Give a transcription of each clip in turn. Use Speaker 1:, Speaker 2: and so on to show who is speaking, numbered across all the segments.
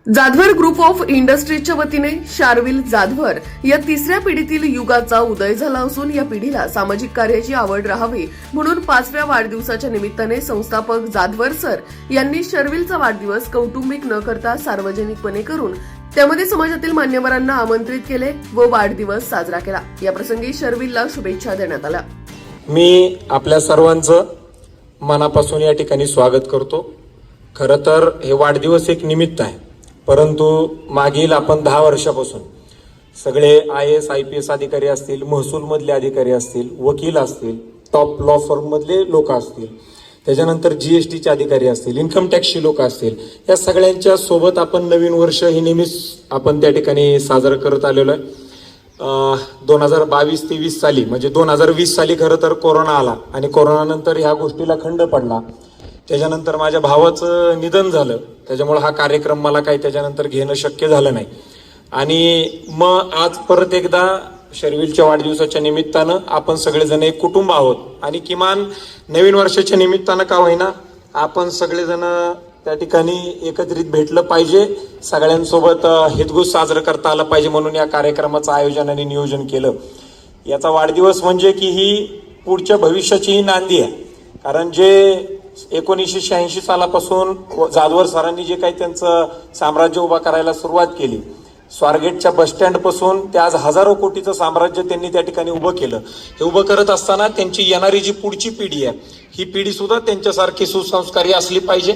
Speaker 1: Jadhavar group of इंडस्ट्रीजच्या वतीने शार्विल जाधवर या तिसऱ्या पिढीतील युगाचा उदय झाला असून या पिढीला सामाजिक कार्याची आवड राहावी म्हणून 5व्या वाढदिवसाच्या निमित्ताने संस्थापक जाधवर सर यांनी शर्विलचा वाढदिवस कौटुंबिक न करता सार्वजनिकपणे करून त्यामध्ये समाजातील मान्यवरांना आमंत्रित केले व वाढदिवस साजरा केला। या प्रसंगी शर्विलला शुभेच्छा देण्यात आल्या।
Speaker 2: मी आपल्या सर्वांचं मनापासून या ठिकाणी स्वागत करतो। खरं तर हे वाढदिवस एक निमित्त आहे, परंतु मागील आपण 10 वर्षापासून सगळे IAS IPS अधिकारी असतील, महसूल मधले अधिकारी असतील, वकील असतील, टॉप लॉ फर्म मधले लोक असतील, त्याच्यानंतर GSTचे अधिकारी असतील, इन्कम टॅक्सची लोक असतील, या सगळ्यांच्या सोबत आपण नवीन वर्ष हे नेहमीच आपण त्या ठिकाणी साजरं करत आलेलो आहे। 2022-23 साली म्हणजे 2020 साली खरं तर कोरोना आला आणि कोरोनानंतर ह्या गोष्टीला खंड पडला। त्याच्यानंतर माझ्या भावाचं निधन झालं, त्याच्यामुळे हा कार्यक्रम मला काही त्याच्यानंतर घेणं शक्य झालं नाही आणि मग आज परत एकदा शर्विलच्या वाढदिवसाच्या निमित्तानं आपण सगळेजण एक कुटुंब आहोत आणि किमान नवीन वर्षाच्या निमित्तानं का होईना आपण सगळेजण त्या ठिकाणी एकत्रित भेटलं पाहिजे, सगळ्यांसोबत हितगुज साजरं करता आलं पाहिजे म्हणून या कार्यक्रमाचं आयोजन आणि नियोजन केलं। याचा वाढदिवस म्हणजे की ही पुढच्या भविष्याची नांदी आहे, कारण जे 1986 सालापासून जाधवर सरांनी जे काही त्यांचं साम्राज्य उभा करायला सुरुवात केली, स्वारगेटच्या बस स्टँड पासून ते आज हजारो कोटीचं साम्राज्य त्यांनी त्या ठिकाणी उभं केलं। हे उभं करत असताना त्यांची येणारी जी पुढची पिढी आहे ही पिढी सुद्धा त्यांच्यासारखी सुसंस्कारी असली पाहिजे,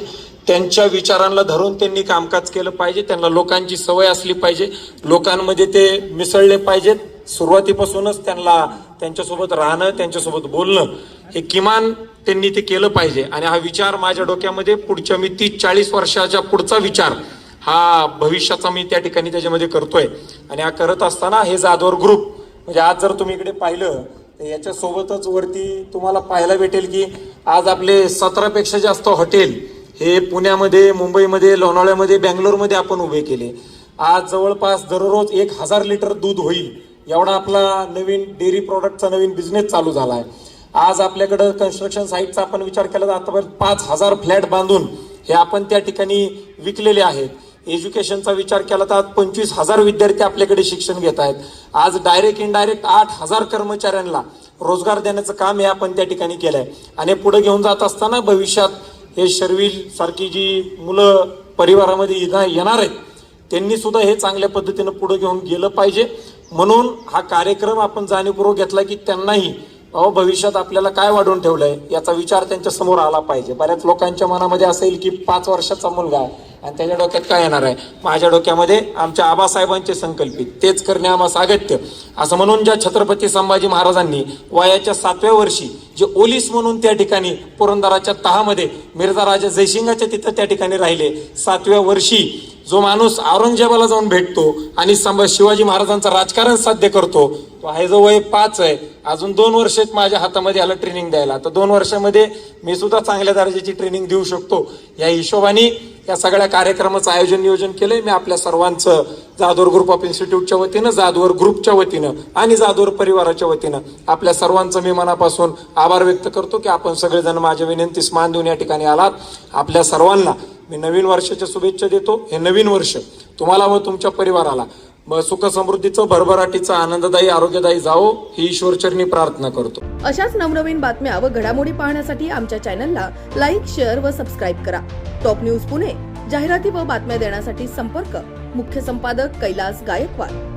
Speaker 2: त्यांच्या विचारांना धरून त्यांनी कामकाज केलं पाहिजे, त्यांना लोकांची सवय असली पाहिजे, लोकांमध्ये ते मिसळले पाहिजेत, सुरुवातीपासूनच त्यांना त्यांच्यासोबत राहणं, त्यांच्यासोबत बोलणं हे किमान त्यांनी ते केलं पाहिजे। आणि हा विचार माझ्या डोक्यामध्ये पुढच्या मी 30-40 वर्षाच्या पुढचा विचार हा भविष्याचा मी त्या ठिकाणी त्याच्यामध्ये करतोय। आणि हा करत असताना हे जाधवर ग्रुप म्हणजे आज जर तुम्ही इकडे पाहिलं तर याच्या सोबतच वरती तुम्हाला पाहायला भेटेल की आज आपले 17 पेक्षा जास्त हॉटेल हे पुण्यामध्ये, मुंबईमध्ये, लोणावळ्यामध्ये, बेंगलोरमध्ये आपण उभे केले। आज जवळपास दररोज 1000 लिटर दूध होईल एवढा आपला नवीन डेअरी प्रॉडक्टचा नवीन बिझनेस चालू झाला आहे। आज आपल्याकडं कन्स्ट्रक्शन साईटचा आपण विचार केला तर आतापर्यंत 5000 फ्लॅट बांधून हे आपण त्या ठिकाणी विकलेले आहेत। एज्युकेशनचा विचार केला तर 25,000 विद्यार्थी आपल्याकडे शिक्षण घेत आहेत। आज डायरेक्ट इनडायरेक्ट 8000 कर्मचाऱ्यांना रोजगार देण्याचं काम हे आपण त्या ठिकाणी केलंय। आणि पुढे घेऊन जात असताना भविष्यात हे शर्विल सारखी जी मुलं परिवारामध्ये येणार आहेत त्यांनी सुद्धा हे चांगल्या पद्धतीनं पुढे घेऊन गेलं पाहिजे, म्हणून हा कार्यक्रम आपण जाणीवपूर्वक घेतला की त्यांनाही भविष्यात आपल्याला काय वाढवून ठेवलंय याचा विचार त्यांच्या समोर आला पाहिजे। बऱ्याच लोकांच्या मनामध्ये असेल की 5 वर्षाचा मुलगा आणि त्याच्या डोक्यात काय येणार आहे, माझ्या डोक्यामध्ये आमच्या आबासाहेबांचे संकल्पित तेच करणे आम्हाला सागत्य असं म्हणून ज्या छत्रपती संभाजी महाराजांनी वयाच्या 7व्या वर्षी जे ओलीस म्हणून त्या ठिकाणी पुरंदराच्या तहामध्ये मिर्झा राजा जयसिंगाच्या तिथं त्या ठिकाणी राहिले, 7व्या वर्षी जो माणूस औरंगजेबाला जाऊन भेटतो आणि शिवाजी महाराजांचं राजकारण साध्य करतो तो आहे जो वय 5 आहे, अजून 2 वर्ष माझ्या हातामध्ये आलं ट्रेनिंग द्यायला, तर 2 वर्षामध्ये मी सुद्धा चांगल्या दर्जाची ट्रेनिंग देऊ शकतो। या हिशोबाने या सगळ्या कार्यक्रमाचं आयोजन नियोजन केलंय। मी आपल्या सर्वांचं जाधवर ग्रुप ऑफ इन्स्टिट्यूटच्या वतीनं, जाधवर ग्रुपच्या वतीनं आणि जाधवर परिवाराच्या वतीनं आपल्या सर्वांचं मी मनापासून आभार व्यक्त करतो की आपण सगळेजण माझ्या विनंतीस मान देऊन या ठिकाणी आलात। आपल्या सर्वांना मी नवीन वर्षाच्या शुभेच्छा देतो। हे नवीन वर्ष तुम्हाला व तुमच्या परिवाराला सुख समृद्धीचं, भरभराटीचं, आनंददायी, आरोग्यदायी जावो ही ईश्वरचरणी प्रार्थना करतो।
Speaker 1: अशाच नवनवीन बातम्या व घडामोडी पाहण्यासाठी आमच्या चॅनलला लाईक, शेअर व सबस्क्राईब करा। टॉप न्यूज पुणे जाहिराती व बातम्या देण्यासाठी संपर्क मुख्य संपादक कैलास गायकवाड।